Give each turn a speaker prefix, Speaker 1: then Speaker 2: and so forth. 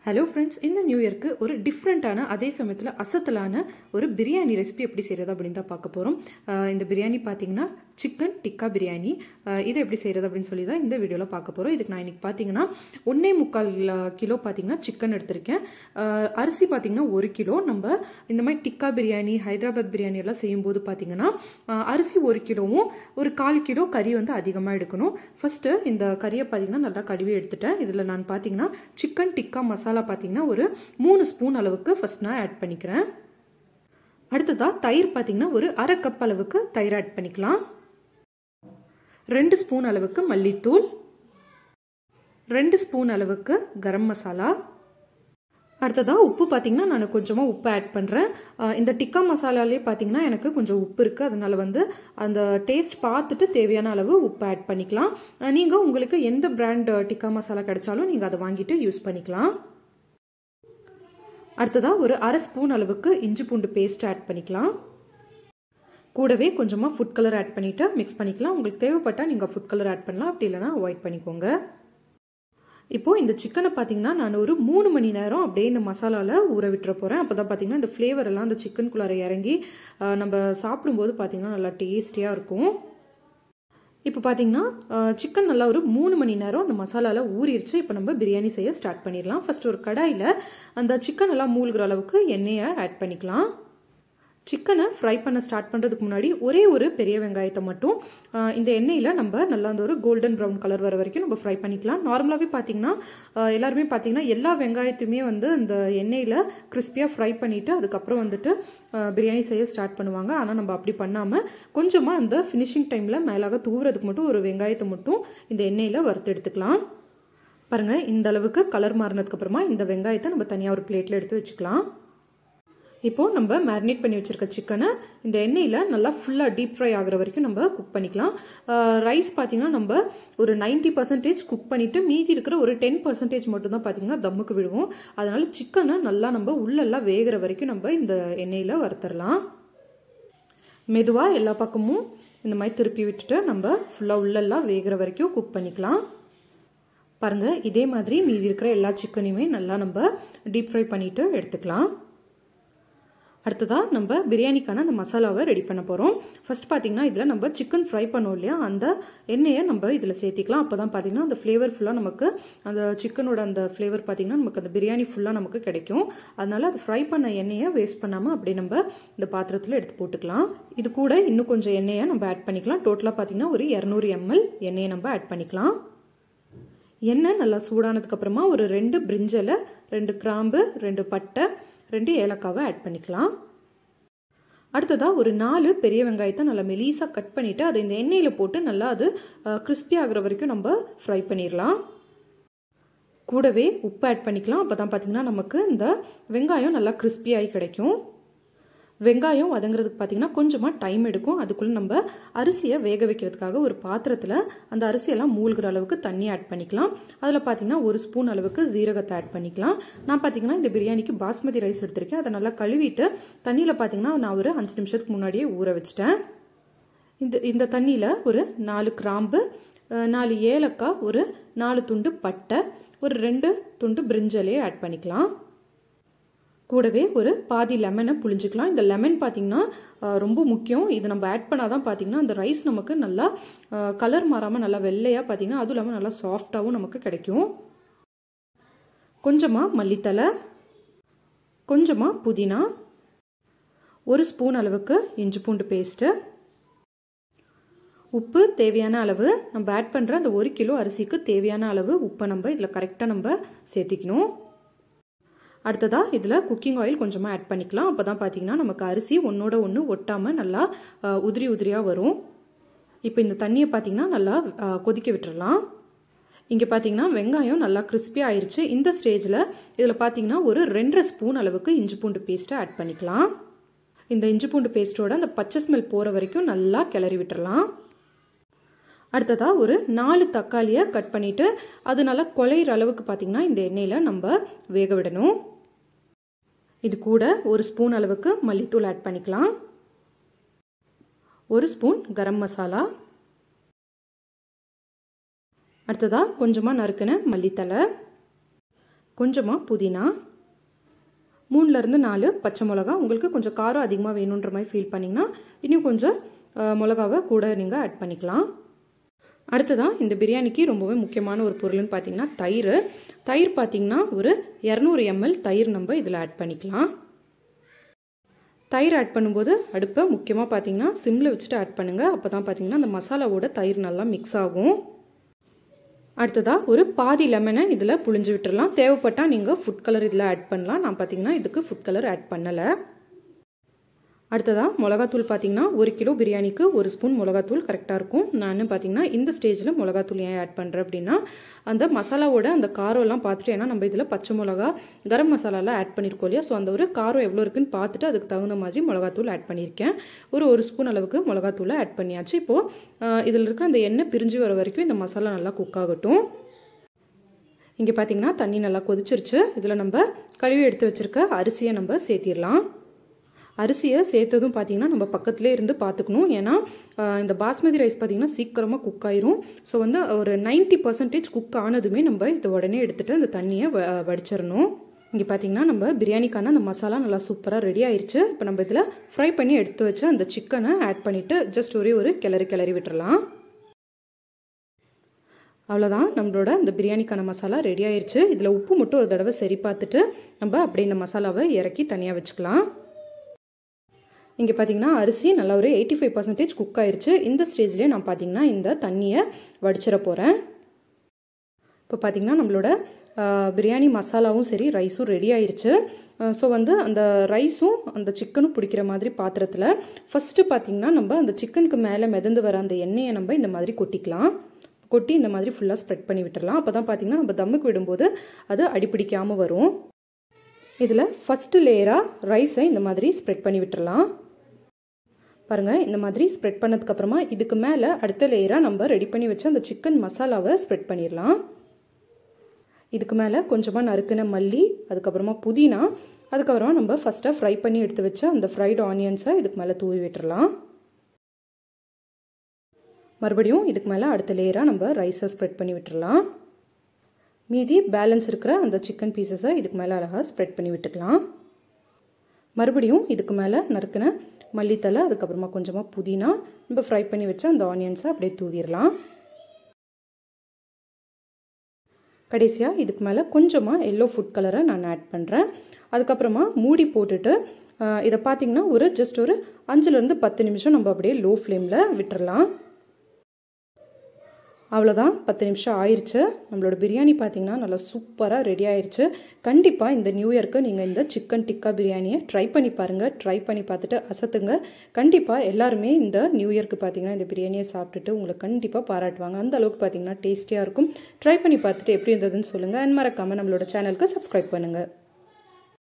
Speaker 1: Hello friends, இந்த new இயர்க்கு ஒரு டிஃப்ரெண்ட்டான அதே சமயத்தில் அசத்தலான ஒரு பிரியாணி ரெசிபி எப்படி செய்கிறது அப்படின்னு தான் பார்க்க போகிறோம். இந்த பிரியாணி பார்த்தீங்கன்னா சிக்கன் டிக்கா பிரியாணி. இதை எப்படி செய்கிறது அப்படின்னு சொல்லி தான் இந்த வீடியோவில் பார்க்க போகிறோம். இதுக்கு நான் இன்றைக்கி பார்த்தீங்கன்னா 1.25 கிலோ பார்த்தீங்கன்னா சிக்கன் எடுத்திருக்கேன். அரிசி பார்த்தீங்கன்னா 1 கிலோ. நம்ம இந்த மாதிரி டிக்கா பிரியாணி, ஹைதராபாத் பிரியாணி எல்லாம் செய்யும்போது பார்த்தீங்கன்னா அரிசி 1 கிலோவும் ஒரு 1/4 கிலோ கறி வந்து அதிகமாக எடுக்கணும். ஃபஸ்ட்டு இந்த கறியை பார்த்தீங்கன்னா நல்லா கழுவி எடுத்துட்டேன். இதில் நான் பார்த்தீங்கன்னா சிக்கன் டிக்கா மசாலா பார்த்தீங்கன்னா ஒரு 3 ஸ்பூன் அளவுக்கு ஃபர்ஸ்ட் நான் ஆட் பண்ணிக்கிறேன். அடுத்ததா தயிர் பார்த்தீங்கன்னா ஒரு 1/2 கப் அளவுக்கு தயிர் ஆட் பண்ணிக்கலாம். 2 ஸ்பூன் அளவுக்கு மல்லித்தூள், 2 ஸ்பூன் அளவுக்கு கரம் மசாலா. அடுத்ததா உப்பு பார்த்தீங்கன்னா நான் கொஞ்சமாக உப்பு ஆட் பண்ணுறேன். இந்த டிக்கா மசாலாலே பார்த்தீங்கன்னா எனக்கு கொஞ்சம் உப்பு இருக்குது, அதனால வந்து அந்த டேஸ்ட் பார்த்துட்டு தேவையான அளவு உப்பு ஆட் பண்ணிக்கலாம். நீங்கள் உங்களுக்கு எந்த பிராண்ட் டிக்கா மசாலா கிடைச்சாலும் நீங்கள் அதை வாங்கிட்டு யூஸ் பண்ணிக்கலாம். அடுத்ததா ஒரு 1/2 ஸ்பூன் அளவுக்கு இஞ்சி பூண்டு பேஸ்ட் ஆட் பண்ணிக்கலாம். கூடவே கொஞ்சமாக ஃபுட் கலர் ஆட் பண்ணிவிட்டு மிக்ஸ் பண்ணிக்கலாம். உங்களுக்கு தேவைப்பட்டால் நீங்கள் ஃபுட் கலர் ஆட் பண்ணலாம், அப்படி இல்லைனா அவாய்ட் பண்ணிக்கோங்க. இப்போது இந்த சிக்கனை பார்த்தீங்கன்னா நான் ஒரு 3 மணி நேரம் அப்படியே இந்த மசாலாவில் ஊற விட்டுற போகிறேன். அப்போ தான் பார்த்தீங்கன்னா இந்த ஃப்ளேவர் எல்லாம் அந்த சிக்கனுக்குள்ளார இறங்கி நம்ம சாப்பிடும்போது பார்த்தீங்கன்னா நல்லா டேஸ்டியாக இருக்கும். இப்போ பார்த்தீங்கன்னா சிக்கன் நல்லா ஒரு 3 மணி நேரம் அந்த மசாலாவில் ஊறிடுச்சு. இப்போ நம்ம பிரியாணி செய்ய ஸ்டார்ட் பண்ணிடலாம். ஃபர்ஸ்ட் ஒரு கடாயில் அந்த சிக்கன் எல்லாம் மூழ்கிற அளவுக்கு எண்ணெயை ஆட் பண்ணிக்கலாம். சிக்கனை ஃப்ரை பண்ண ஸ்டார்ட் பண்ணுறதுக்கு முன்னாடி ஒரே ஒரு பெரிய வெங்காயத்தை மட்டும் இந்த எண்ணெயில் நம்ம நல்லா அந்த ஒரு கோல்டன் ப்ரௌன் கலர் வர வரைக்கும் நம்ம ஃப்ரை பண்ணிக்கலாம். நார்மலாகவே பார்த்தீங்கன்னா எல்லாருமே பார்த்தீங்கன்னா எல்லா வெங்காயத்தையுமே வந்து அந்த எண்ணெயில் கிறிஸ்பியாக ஃப்ரை பண்ணிவிட்டு அதுக்கப்புறம் வந்துட்டு பிரியாணி செய்ய ஸ்டார்ட் பண்ணுவாங்க. ஆனால் நம்ம அப்படி பண்ணாமல் கொஞ்சமாக அந்த ஃபினிஷிங் டைமில் மேலாக தூவுறதுக்கு மட்டும் ஒரு வெங்காயத்தை மட்டும் இந்த எண்ணெயில் வறுத்து எடுத்துக்கலாம். பாருங்கள், இந்த அளவுக்கு கலர் மாறினதுக்கப்புறமா இந்த வெங்காயத்தை நம்ம தனியாக ஒரு பிளேட்டில் எடுத்து வச்சுக்கலாம். இப்போது நம்ம மேரினேட் பண்ணி வச்சுருக்க சிக்கனை இந்த எண்ணெயில் நல்லா ஃபுல்லாக டீப் ஃப்ரை ஆகிற வரைக்கும் நம்ம குக் பண்ணிக்கலாம். ரைஸ் பார்த்திங்கன்னா நம்ம ஒரு 90% குக் பண்ணிவிட்டு மீதி இருக்கிற ஒரு 10% மட்டும்தான் பார்த்திங்கன்னா தம்முக்கு விடுவோம். அதனால் சிக்கனை நல்லா நம்ம உள்ளெல்லாம் வேகிற வரைக்கும் நம்ம இந்த எண்ணெயில் வறுத்தரலாம். மெதுவாக எல்லா பக்கமும் இந்த மாதிரி திருப்பி விட்டுட்டு நம்ம ஃபுல்லாக உள்ளெல்லாம் வேகிற வரைக்கும் குக் பண்ணிக்கலாம். பாருங்கள், இதே மாதிரி மீதி இருக்கிற எல்லா சிக்கனையுமே நல்லா நம்ம டீப் ஃப்ரை பண்ணிவிட்டு எடுத்துக்கலாம். அடுத்ததாக நம்ம பிரியாணிக்கான அந்த மசாலாவை ரெடி பண்ண போகிறோம். ஃபர்ஸ்ட் பார்த்தீங்கன்னா இதில் நம்ம சிக்கன் ஃப்ரை பண்ணோம் இல்லையா, அந்த எண்ணெயை நம்ம இதில் சேர்த்திக்கலாம். அப்போ தான் பார்த்தீங்கன்னா அந்த ஃப்ளேவர் ஃபுல்லாக நமக்கு அந்த சிக்கனோட அந்த ஃப்ளேவர் பார்த்தீங்கன்னா நமக்கு அந்த பிரியாணி ஃபுல்லாக நமக்கு கிடைக்கும். அதனால் அது ஃப்ரை பண்ண எண்ணெயை வேஸ்ட் பண்ணாமல் அப்படியே நம்ம இந்த பாத்திரத்தில் எடுத்து போட்டுக்கலாம். இது கூட இன்னும் கொஞ்சம் எண்ணெயை நம்ம ஆட் பண்ணிக்கலாம். டோட்டலாக பார்த்தீங்கன்னா ஒரு 200 ml எண்ணெயை நம்ம ஆட் பண்ணிக்கலாம். எண்ணெய் நல்லா சூடானதுக்கப்புறமா ஒரு 2 பிரிஞ்சலை, 2 கிராம்பு, 2 பட்டை, 2 ஏலக்காவை ஆட் பண்ணிக்கலாம். அடுத்ததாக ஒரு 4 பெரிய வெங்காயத்தை நல்லா மெலிசாக கட் பண்ணிவிட்டு அதை இந்த எண்ணெயில் போட்டு நல்லா அது கிறிஸ்பி ஆகிற வரைக்கும் நம்ம ஃப்ரை பண்ணிடலாம். கூடவே உப்பு ஆட் பண்ணிக்கலாம். அப்போ தான் பார்த்திங்கன்னா நமக்கு இந்த வெங்காயம் நல்லா கிறிஸ்பியாகி கிடைக்கும். வெங்காயம் வதங்குறதுக்கு பார்த்தீங்கன்னா கொஞ்சமாக டைம் எடுக்கும். அதுக்குள்ளே நம்ம அரிசியை வேக வைக்கிறதுக்காக ஒரு பாத்திரத்தில் அந்த அரிசியெல்லாம் மூழ்கிற அளவுக்கு தண்ணி ஆட் பண்ணிக்கலாம். அதில் பார்த்தீங்கன்னா 1 ஸ்பூன் அளவுக்கு ஜீரகத்தை ஆட் பண்ணிக்கலாம். நான் பார்த்தீங்கன்னா இந்த பிரியாணிக்கு பாஸ்மதி ரைஸ் எடுத்திருக்கேன். அதை நல்லா கழுவிட்டு தண்ணியில் பார்த்தீங்கன்னா நான் ஒரு 5 நிமிஷத்துக்கு முன்னாடியே ஊற வச்சிட்டேன். இந்த தண்ணியில் ஒரு 4 கிராம்பு, 4 ஏலக்காய், ஒரு 4 துண்டு பட்டை, ஒரு 2 துண்டு பிரிஞ்சலையே ஆட் பண்ணிக்கலாம். கூடவே ஒரு பாதி லெமனை புழிஞ்சிக்கலாம். இந்த லெமன் பார்த்தீங்கன்னா ரொம்ப முக்கியம். இது நம்ம ஆட் பண்ணாதான் பார்த்தீங்கன்னா அந்த ரைஸ் நமக்கு நல்லா கலர் மாறாமல் நல்லா வெள்ளையாக பார்த்தீங்கன்னா அதுவும் இல்லாமல் நல்லா சாஃப்டாகவும் நமக்கு கிடைக்கும். கொஞ்சமாக மல்லித்தலை, கொஞ்சமாக புதினா, 1 ஸ்பூன் அளவுக்கு இஞ்சி பூண்டு பேஸ்ட்டு, உப்பு தேவையான அளவு. நம்ம ஆட் பண்ணுற அந்த 1 கிலோ அரிசிக்கு தேவையான அளவு உப்பை நம்ம இதில் கரெக்டாக நம்ம சேர்த்திக்கணும். அடுத்ததாக இதில் குக்கிங் ஆயில் கொஞ்சமாக ஆட் பண்ணிக்கலாம். அப்போ தான் பார்த்தீங்கன்னா நமக்கு அரிசி ஒன்றோட ஒன்று ஒட்டாமல் நல்லா உதிரி உதிரியாக வரும். இப்போ இந்த தண்ணியை பார்த்தீங்கன்னா நல்லா கொதிக்க விட்டுறலாம். இங்கே பார்த்தீங்கன்னா வெங்காயம் நல்லா கிறிஸ்பி ஆயிடுச்சு. இந்த ஸ்டேஜில் இதில் பார்த்தீங்கன்னா ஒரு 2.5 ஸ்பூன் அளவுக்கு இஞ்சி பூண்டு பேஸ்ட்டை ஆட் பண்ணிக்கலாம். இந்த இஞ்சி பூண்டு பேஸ்ட்டோட அந்த பச்சை ஸ்மெல் போகிற வரைக்கும் நல்லா கிளறி விட்டுறலாம். அடுத்ததாக ஒரு 4 தக்காளியை கட் பண்ணிவிட்டு அது நல்லா குழையிற அளவுக்கு பார்த்தீங்கன்னா இந்த எண்ணெயில் நம்ம வேக விடணும். இது கூட 1 ஸ்பூன் அளவுக்கு மல்லித்தூள் ஆட் பண்ணிக்கலாம். 1 ஸ்பூன் கரம் மசாலா, அடுத்ததாக கொஞ்சமாக நறுக்கின மல்லித்தலை, கொஞ்சமாக புதினா, 3லேருந்து 4 பச்சை மிளகா. உங்களுக்கு கொஞ்சம் காரம் அதிகமாக வேணுன்ற மாதிரி ஃபீல் பண்ணிங்கன்னா இன்னும் கொஞ்சம் மிளகாவை கூட நீங்கள் ஆட் பண்ணிக்கலாம். அடுத்ததான் இந்த பிரியாணிக்கு ரொம்பவே முக்கியமான ஒரு பொருள்னு பார்த்தீங்கன்னா தயிர். தயிர் பார்த்தீங்கன்னா ஒரு 200 ml தயிர் நம்ம இதில் ஆட் பண்ணிக்கலாம். தயிர் ஆட் பண்ணும்போது அடுப்பை முக்கியமாக பார்த்தீங்கன்னா சிம்மில் வச்சுட்டு ஆட் பண்ணுங்கள். அப்போ தான் பார்த்தீங்கன்னா அந்த மசாலாவோட தயிர் நல்லா மிக்ஸ் ஆகும். அடுத்ததாக ஒரு பாதி லெமனை இதில் புழிஞ்சு விட்டுடலாம். தேவைப்பட்டால் நீங்கள் ஃபுட் கலர் இதில் ஆட் பண்ணலாம். நான் பார்த்தீங்கன்னா இதுக்கு ஃபுட் கலர் ஆட் பண்ணலை. அடுத்ததாக மிளகாத்தூள் பார்த்தீங்கன்னா 1 கிலோ பிரியாணிக்கு 1 ஸ்பூன் மிளகாத்தூள் கரெக்டாக இருக்கும். நான் பார்த்தீங்கன்னா இந்த ஸ்டேஜில் மிளகாத்தூள் ஏன் ஆட் பண்ணுறேன் அப்படின்னா அந்த மசாலாவோட அந்த காரம்லாம் பார்த்துட்டு, ஏன்னா நம்ம இதில் பச்சை மிளகா கரம் மசாலாலாம் ஆட் பண்ணியிருக்கோம் இல்லையா, ஸோ அந்த ஒரு காரம் எவ்வளோ இருக்குன்னு பார்த்துட்டு அதுக்கு தகுந்த மாதிரி மிளகாத்தூள் ஆட் பண்ணியிருக்கேன். ஒரு ஸ்பூன் அளவுக்கு மிளகாத்தூளை ஆட் பண்ணியாச்சு. இப்போது இதில் இருக்கிற அந்த எண்ணெய் பிரிஞ்சு வர வரைக்கும் இந்த மசாலா நல்லா குக் ஆகட்டும். இங்கே பார்த்தீங்கன்னா தண்ணி நல்லா கொதிச்சிருச்சு. இதில் நம்ம கழுவி எடுத்து வச்சுருக்க அரிசியை நம்ம சேர்த்திடலாம். அரிசியை சேர்த்ததும் பார்த்தீங்கன்னா நம்ம பக்கத்துலேயே இருந்து பார்த்துக்கணும். ஏன்னா இந்த பாஸ்மதி ரைஸ் பார்த்தீங்கன்னா சீக்கிரமாக குக் ஆயிரும். ஸோ வந்து ஒரு 90% குக் ஆனதுமே நம்ம இதை உடனே எடுத்துகிட்டு அந்த தண்ணியை வடிச்சிடணும். இங்கே பார்த்தீங்கன்னா நம்ம பிரியாணிக்கான அந்த மசாலா நல்லா சூப்பராக ரெடி ஆயிடுச்சு. இப்போ நம்ம இதில் ஃப்ரை பண்ணி எடுத்து வச்சு அந்த சிக்கனை ஆட் பண்ணிவிட்டு ஜஸ்ட் ஒரு கிளறி விட்டுறலாம். அவ்வளோதான், நம்மளோட இந்த பிரியாணிக்கான மசாலா ரெடி ஆயிடுச்சு. இதில் உப்பு மட்டும் ஒரு தடவை சரி பார்த்துட்டு நம்ம அப்படியே இந்த மசாலாவை இறக்கி தனியாக வச்சுக்கலாம். இங்கே பார்த்தீங்கன்னா அரிசி நல்லா ஒரு 85% குக் ஆயிடுச்சு. இந்த ஸ்டேஜ்லேயே நான் பார்த்தீங்கன்னா இந்த தண்ணியை வடிச்சிட போகிறேன். இப்போ பார்த்தீங்கன்னா நம்மளோட பிரியாணி மசாலாவும் சரி ரைஸும் ரெடி ஆயிடுச்சு. ஸோ வந்து அந்த ரைஸும் அந்த சிக்கனும் பிடிக்கிற மாதிரி பாத்திரத்தில் ஃபஸ்ட்டு பார்த்தீங்கன்னா நம்ம அந்த சிக்கனுக்கு மேலே மிதந்து வர அந்த எண்ணெயை நம்ம இந்த மாதிரி கொட்டிக்கலாம். கொட்டி இந்த மாதிரி ஃபுல்லாக ஸ்ப்ரெட் பண்ணி விட்டுடலாம். அப்போ தான் பார்த்தீங்கன்னா நம்ம தம்முக்கு விடும்போது அது அடிப்பிடிக்காமல் வரும். இதில் ஃபஸ்ட்டு லேயராக ரைஸை இந்த மாதிரி ஸ்ப்ரெட் பண்ணி விட்டுடலாம். பாருங்கள், இந்த மாதிரி ஸ்ப்ரெட் பண்ணதுக்கப்புறமா இதுக்கு மேலே அடுத்த லேயராக நம்ம ரெடி பண்ணி வச்சு அந்த சிக்கன் மசாலாவை ஸ்ப்ரெட் பண்ணிடலாம். இதுக்கு மேலே கொஞ்சமாக நறுக்கின மல்லி, அதுக்கப்புறமா புதினா, அதுக்கப்புறமா நம்ம ஃபஸ்ட்டாக ஃப்ரை பண்ணி எடுத்து வச்ச அந்த ஃப்ரைடு ஆனியன்ஸை இதுக்கு மேலே தூவி விட்டுடலாம். மறுபடியும் இதுக்கு மேலே அடுத்த லேயராக நம்ம ரைஸை ஸ்ப்ரெட் பண்ணி விட்டுடலாம். மீதி பேலன்ஸ் இருக்கிற அந்த சிக்கன் பீசஸை இதுக்கு மேலே அழகாக ஸ்ப்ரெட் பண்ணி விட்டுக்கலாம். மறுபடியும் இதுக்கு மேலே நறுக்கின மல்லித்தலை, அதுக்கப்புறமா கொஞ்சமாக புதினா, நம்ம ஃப்ரை பண்ணி வச்ச அந்த ஆனியன்ஸை அப்படியே தூவிடலாம். கடைசியாக இதுக்கு மேலே கொஞ்சமாக எல்லோ ஃபுட் கலரை நான் ஆட் பண்ணுறேன். அதுக்கப்புறமா மூடி போட்டுட்டு இதை பார்த்தீங்கன்னா ஜஸ்ட் ஒரு 5லேருந்து 10 நிமிஷம் நம்ம அப்படியே லோ ஃப்ளேமில் விட்டுறலாம். அவ்வளோதான், 10 நிமிஷம் ஆயிடுச்சு. நம்மளோட பிரியாணி பார்த்தீங்கன்னா நல்லா சூப்பராக ரெடி ஆயிடுச்சு. கண்டிப்பாக இந்த நியூ இயர்க்கு நீங்கள் இந்த சிக்கன் டிக்கா பிரியாணியை ட்ரை பண்ணி பாருங்கள். ட்ரை பண்ணி பார்த்துட்டு அசத்துங்க. கண்டிப்பாக எல்லாருமே இந்த நியூ இயர்க்கு பார்த்தீங்கன்னா இந்த பிரியாணியை சாப்பிட்டுட்டு உங்களை கண்டிப்பாக பாராட்டுவாங்க. அந்த அளவுக்கு பார்த்தீங்கன்னா டேஸ்டியாக இருக்கும். ட்ரை பண்ணி பார்த்துட்டு எப்படி இருந்ததுன்னு சொல்லுங்கள். அண்ட் மறக்காமல் நம்மளோட சேனலுக்கு சப்ஸ்கிரைப் பண்ணுங்கள்.